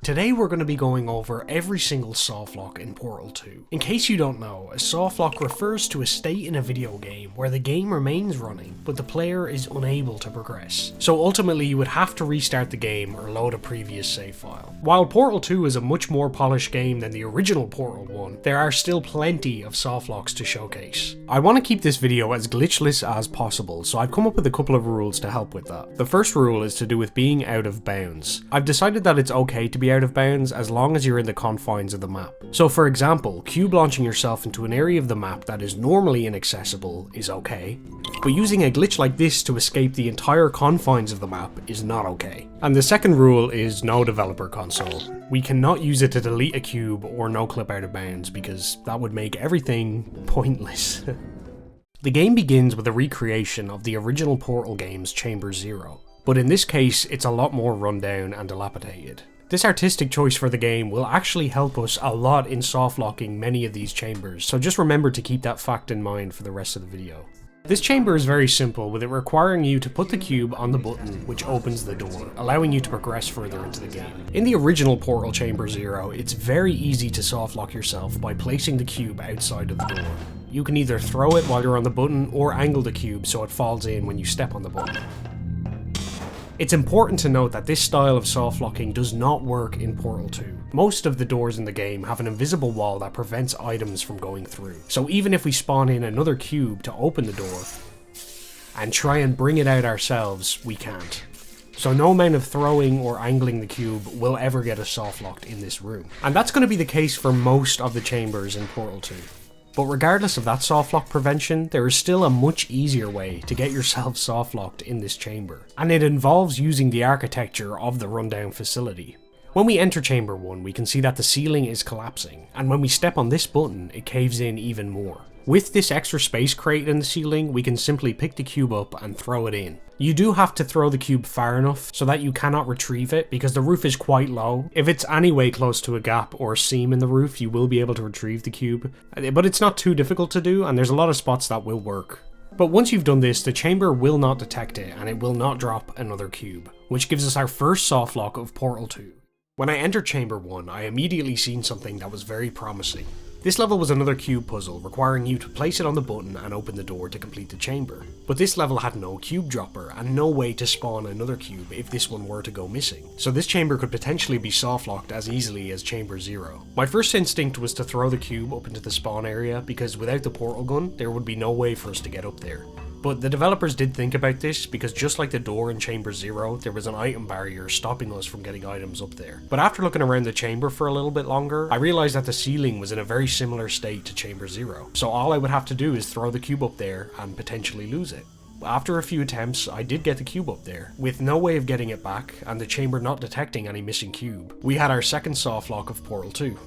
Today we're going to be going over every single softlock in Portal 2. In case you don't know, a softlock refers to a state in a video game where the game remains running, but the player is unable to progress. So ultimately you would have to restart the game or load a previous save file. While Portal 2 is a much more polished game than the original Portal 1, there are still plenty of softlocks to showcase. I want to keep this video as glitchless as possible, so I've come up with a couple of rules to help with that. The first rule is to do with being out of bounds. I've decided that it's okay to be out of bounds as long as you're in the confines of the map. So for example, cube launching yourself into an area of the map that is normally inaccessible is okay, but using a glitch like this to escape the entire confines of the map is not okay. And the second rule is no developer console. We cannot use it to delete a cube or no clip out of bounds because that would make everything pointless. The game begins with a recreation of the original Portal game's Chamber 0, but in this case it's a lot more rundown and dilapidated. This artistic choice for the game will actually help us a lot in softlocking many of these chambers, so just remember to keep that fact in mind for the rest of the video. This chamber is very simple, with it requiring you to put the cube on the button which opens the door, allowing you to progress further into the game. In the original Portal Chamber 0, it's very easy to softlock yourself by placing the cube outside of the door. You can either throw it while you're on the button or angle the cube so it falls in when you step on the button. It's important to note that this style of softlocking does not work in Portal 2. Most of the doors in the game have an invisible wall that prevents items from going through. So even if we spawn in another cube to open the door and try and bring it out ourselves, we can't. So no amount of throwing or angling the cube will ever get us softlocked in this room. And that's going to be the case for most of the chambers in Portal 2. But regardless of that softlock prevention, there is still a much easier way to get yourself softlocked in this chamber, and it involves using the architecture of the rundown facility. When we enter Chamber 1, we can see that the ceiling is collapsing, and when we step on this button, it caves in even more. With this extra space created in the ceiling, we can simply pick the cube up and throw it in. You do have to throw the cube far enough so that you cannot retrieve it because the roof is quite low. If it's anyway close to a gap or a seam in the roof, you will be able to retrieve the cube. But it's not too difficult to do, and there's a lot of spots that will work. But once you've done this, the chamber will not detect it and it will not drop another cube, which gives us our first softlock of Portal 2. When I entered Chamber 1, I immediately seen something that was very promising. This level was another cube puzzle, requiring you to place it on the button and open the door to complete the chamber. But this level had no cube dropper and no way to spawn another cube if this one were to go missing. So this chamber could potentially be softlocked as easily as Chamber 0. My first instinct was to throw the cube up into the spawn area because without the portal gun, there would be no way for us to get up there. But the developers did think about this because just like the door in Chamber 0, there was an item barrier stopping us from getting items up there. But after looking around the chamber for a little bit longer, I realised that the ceiling was in a very similar state to Chamber 0. So all I would have to do is throw the cube up there and potentially lose it. After a few attempts, I did get the cube up there. With no way of getting it back, and the chamber not detecting any missing cube, we had our second softlock of Portal 2.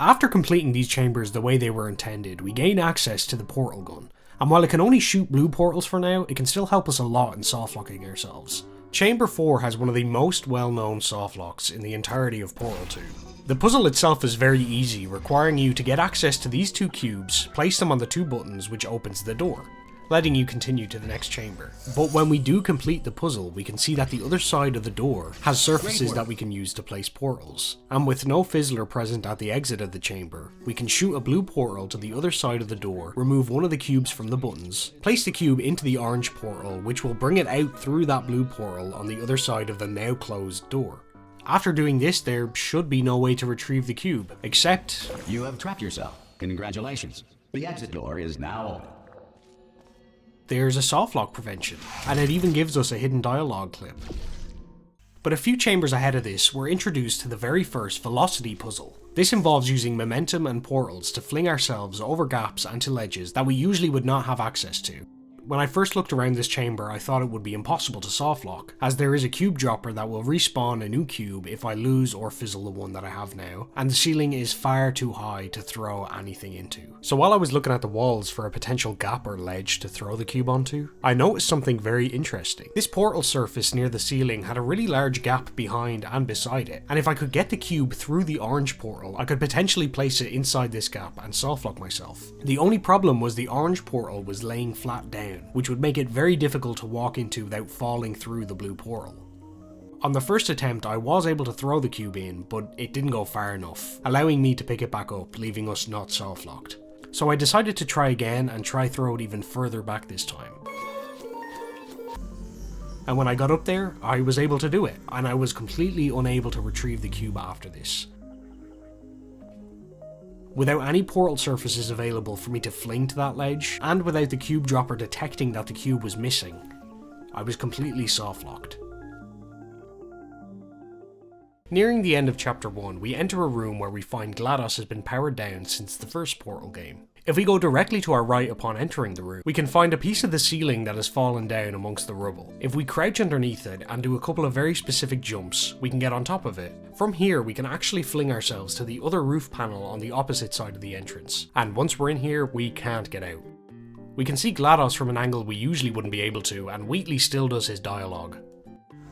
After completing these chambers the way they were intended, we gain access to the portal gun. And while it can only shoot blue portals for now, it can still help us a lot in softlocking ourselves. Chamber 4 has one of the most well-known softlocks in the entirety of Portal 2. The puzzle itself is very easy, requiring you to get access to these two cubes, place them on the two buttons which opens the door, letting you continue to the next chamber. But when we do complete the puzzle, we can see that the other side of the door has surfaces that we can use to place portals. And with no fizzler present at the exit of the chamber, we can shoot a blue portal to the other side of the door, remove one of the cubes from the buttons, place the cube into the orange portal, which will bring it out through that blue portal on the other side of the now closed door. After doing this, there should be no way to retrieve the cube, except... You have trapped yourself. Congratulations. The exit door is now open. There's a softlock prevention, and it even gives us a hidden dialogue clip. But a few chambers ahead of this, we're introduced to the very first velocity puzzle. This involves using momentum and portals to fling ourselves over gaps and to ledges that we usually would not have access to. When I first looked around this chamber, I thought it would be impossible to softlock, as there is a cube dropper that will respawn a new cube if I lose or fizzle the one that I have now, and the ceiling is far too high to throw anything into. So while I was looking at the walls for a potential gap or ledge to throw the cube onto, I noticed something very interesting. This portal surface near the ceiling had a really large gap behind and beside it, and if I could get the cube through the orange portal, I could potentially place it inside this gap and softlock myself. The only problem was the orange portal was laying flat down, which would make it very difficult to walk into without falling through the blue portal. On the first attempt I was able to throw the cube in, but it didn't go far enough, allowing me to pick it back up, leaving us not soft locked. So I decided to try again and try throw it even further back this time. And when I got up there, I was able to do it, and I was completely unable to retrieve the cube after this. Without any portal surfaces available for me to fling to that ledge, and without the cube dropper detecting that the cube was missing, I was completely soft locked. Nearing the end of chapter 1, we enter a room where we find GLaDOS has been powered down since the first Portal game. If we go directly to our right upon entering the room, we can find a piece of the ceiling that has fallen down amongst the rubble. If we crouch underneath it and do a couple of very specific jumps, we can get on top of it. From here, we can actually fling ourselves to the other roof panel on the opposite side of the entrance, and once we're in here, we can't get out. We can see GLaDOS from an angle we usually wouldn't be able to, and Wheatley still does his dialogue.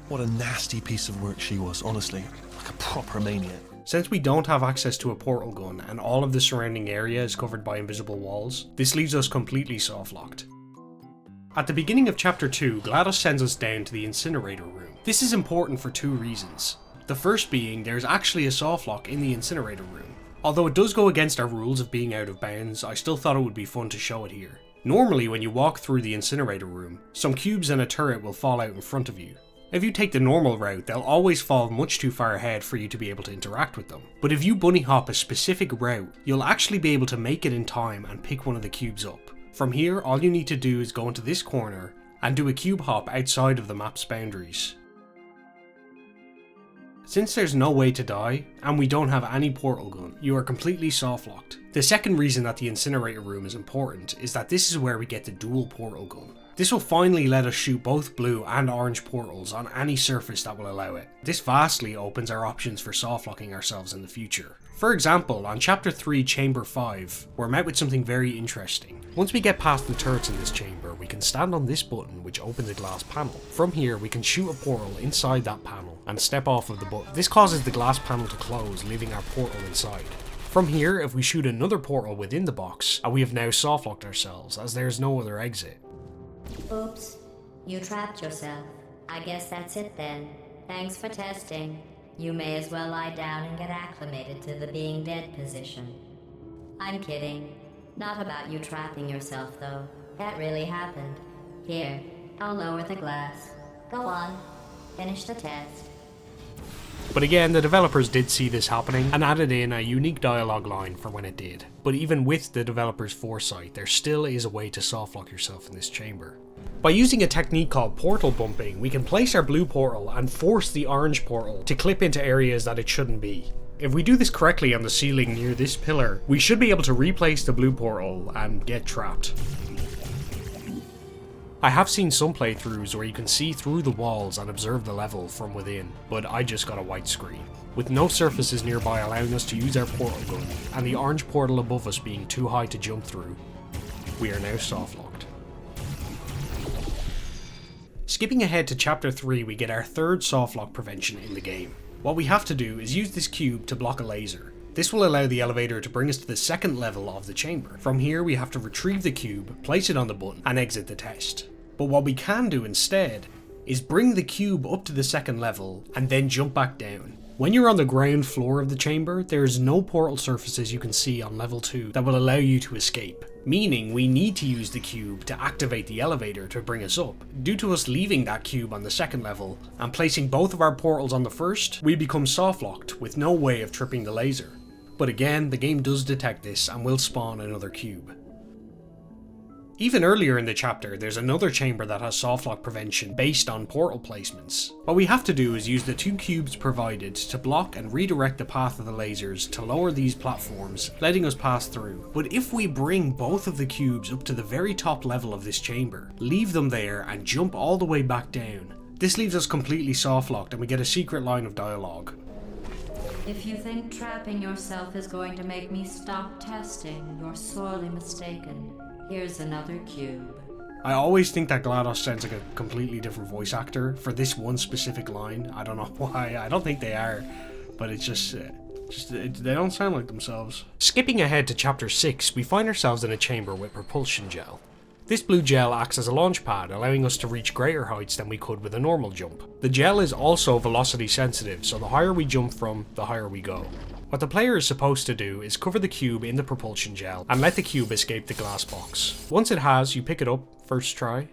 What a nasty piece of work she was, honestly. Like a proper maniac. Since we don't have access to a portal gun and all of the surrounding area is covered by invisible walls, this leaves us completely soft locked. At the beginning of chapter 2, GLaDOS sends us down to the incinerator room. This is important for two reasons. The first being there's actually a soft lock in the incinerator room. Although it does go against our rules of being out of bounds, I still thought it would be fun to show it here. Normally when you walk through the incinerator room, some cubes and a turret will fall out in front of you. If you take the normal route, they'll always fall much too far ahead for you to be able to interact with them. But if you bunny hop a specific route, you'll actually be able to make it in time and pick one of the cubes up. From here, all you need to do is go into this corner and do a cube hop outside of the map's boundaries. Since there's no way to die, and we don't have any portal gun, you are completely soft locked. The second reason that the incinerator room is important is that this is where we get the dual portal gun. This will finally let us shoot both blue and orange portals on any surface that will allow it. This vastly opens our options for soft locking ourselves in the future. For example, on chapter 3 chamber 5, we're met with something very interesting. Once we get past the turrets in this chamber, we can stand on this button which opens a glass panel. From here we can shoot a portal inside that panel and step off of the button. This causes the glass panel to close, leaving our portal inside. From here, if we shoot another portal within the box, we have now soft locked ourselves as there is no other exit. Oops, you trapped yourself. I guess that's it then. Thanks for testing. You may as well lie down and get acclimated to the being dead position. I'm kidding. Not about you trapping yourself though. That really happened. Here, I'll lower the glass. Go on, finish the test. But again, the developers did see this happening and added in a unique dialogue line for when it did. But even with the developers' foresight, there still is a way to softlock yourself in this chamber. By using a technique called portal bumping, we can place our blue portal and force the orange portal to clip into areas that it shouldn't be. If we do this correctly on the ceiling near this pillar, we should be able to replace the blue portal and get trapped. I have seen some playthroughs where you can see through the walls and observe the level from within, but I just got a white screen. With no surfaces nearby allowing us to use our portal gun, and the orange portal above us being too high to jump through, we are now soft-locked. Skipping ahead to chapter 3, we get our third softlock prevention in the game. What we have to do is use this cube to block a laser. This will allow the elevator to bring us to the second level of the chamber. From here we have to retrieve the cube, place it on the button, and exit the test. But what we can do instead is bring the cube up to the second level and then jump back down. When you're on the ground floor of the chamber, there is no portal surfaces you can see on level 2 that will allow you to escape. Meaning we need to use the cube to activate the elevator to bring us up. Due to us leaving that cube on the second level and placing both of our portals on the first, we become soft-locked with no way of tripping the laser. But again, the game does detect this and will spawn another cube. Even earlier in the chapter, there's another chamber that has softlock prevention based on portal placements. What we have to do is use the 2 cubes provided to block and redirect the path of the lasers to lower these platforms, letting us pass through. But if we bring both of the cubes up to the very top level of this chamber, leave them there and jump all the way back down, this leaves us completely softlocked and we get a secret line of dialogue. If you think trapping yourself is going to make me stop testing, you're sorely mistaken. Here's another cube. I always think that GLaDOS sounds like a completely different voice actor for this one specific line. I don't know why. I don't think they are, but it's just they don't sound like themselves. Skipping ahead to chapter 6, we find ourselves in a chamber with propulsion gel. This blue gel acts as a launch pad, allowing us to reach greater heights than we could with a normal jump. The gel is also velocity sensitive, so the higher we jump from, the higher we go. What the player is supposed to do is cover the cube in the propulsion gel and let the cube escape the glass box. Once it has, you pick it up, first try.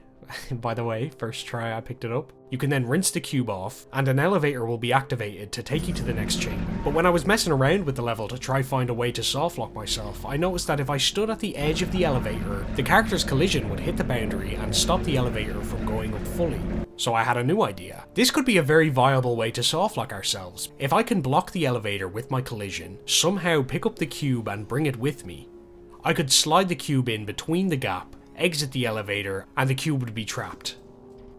By the way, first try I picked it up. You can then rinse the cube off, and an elevator will be activated to take you to the next chamber. But when I was messing around with the level to try find a way to softlock myself, I noticed that if I stood at the edge of the elevator, the character's collision would hit the boundary and stop the elevator from going up fully. So I had a new idea. This could be a very viable way to softlock ourselves. If I can block the elevator with my collision, somehow pick up the cube and bring it with me, I could slide the cube in between the gap, exit the elevator, and the cube would be trapped.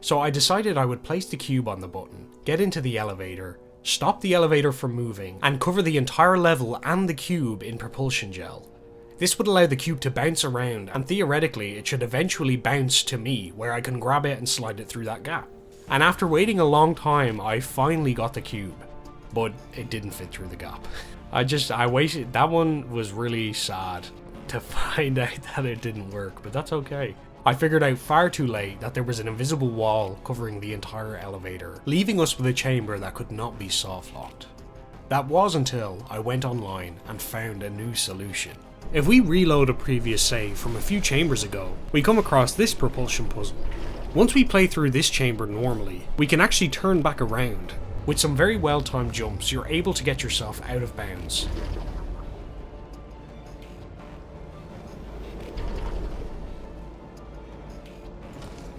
So I decided I would place the cube on the button, get into the elevator, stop the elevator from moving, and cover the entire level and the cube in propulsion gel. This would allow the cube to bounce around, and theoretically it should eventually bounce to me, where I can grab it and slide it through that gap. And after waiting a long time, I finally got the cube, but it didn't fit through the gap. I waited. That one was really sad to find out that it didn't work, but that's okay. I figured out far too late that there was an invisible wall covering the entire elevator, leaving us with a chamber that could not be softlocked. That was until I went online and found a new solution. If we reload a previous save from a few chambers ago, we come across this propulsion puzzle. Once we play through this chamber normally, we can actually turn back around. With some very well timed jumps, you're able to get yourself out of bounds.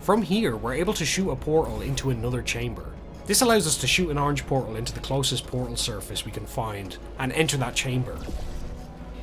From here, we're able to shoot a portal into another chamber. This allows us to shoot an orange portal into the closest portal surface we can find and enter that chamber.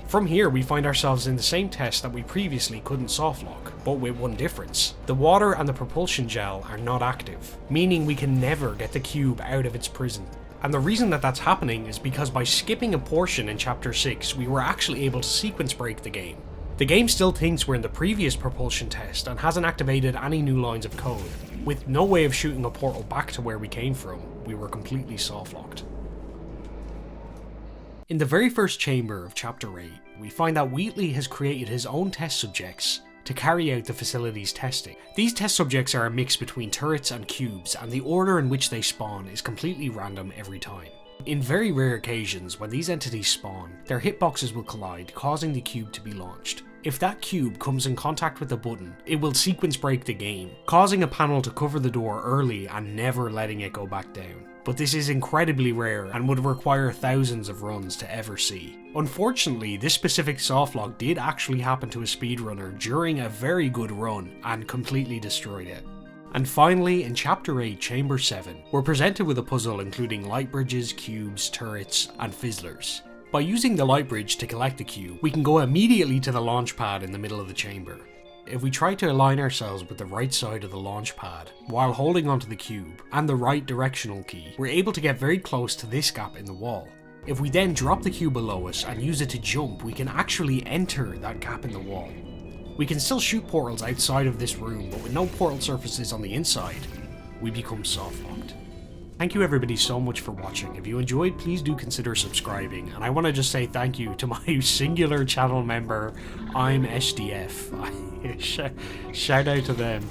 From here, we find ourselves in the same test that we previously couldn't softlock, but with one difference. The water and the propulsion gel are not active, meaning we can never get the cube out of its prison. And the reason that that's happening is because by skipping a portion in Chapter 6, we were actually able to sequence break the game. The game still thinks we're in the previous propulsion test and hasn't activated any new lines of code. With no way of shooting a portal back to where we came from, we were completely softlocked. In the very first chamber of Chapter 8, we find that Wheatley has created his own test subjects to carry out the facility's testing. These test subjects are a mix between turrets and cubes, and the order in which they spawn is completely random every time. In very rare occasions, when these entities spawn, their hitboxes will collide, causing the cube to be launched. If that cube comes in contact with a button, it will sequence break the game, causing a panel to cover the door early and never letting it go back down. But this is incredibly rare and would require thousands of runs to ever see. Unfortunately, this specific softlock did actually happen to a speedrunner during a very good run and completely destroyed it. And finally, in Chapter 8, Chamber 7, we're presented with a puzzle including light bridges, cubes, turrets, and fizzlers. By using the light bridge to collect the cube, we can go immediately to the launch pad in the middle of the chamber. If we try to align ourselves with the right side of the launch pad, while holding onto the cube, and the right directional key, we're able to get very close to this gap in the wall. If we then drop the cube below us and use it to jump, we can actually enter that gap in the wall. We can still shoot portals outside of this room, but with no portal surfaces on the inside, we become softlocked. Thank you everybody so much for watching. If you enjoyed, please do consider subscribing, and I want to just say thank you to my singular channel member, I'm SDF. Shout out to them.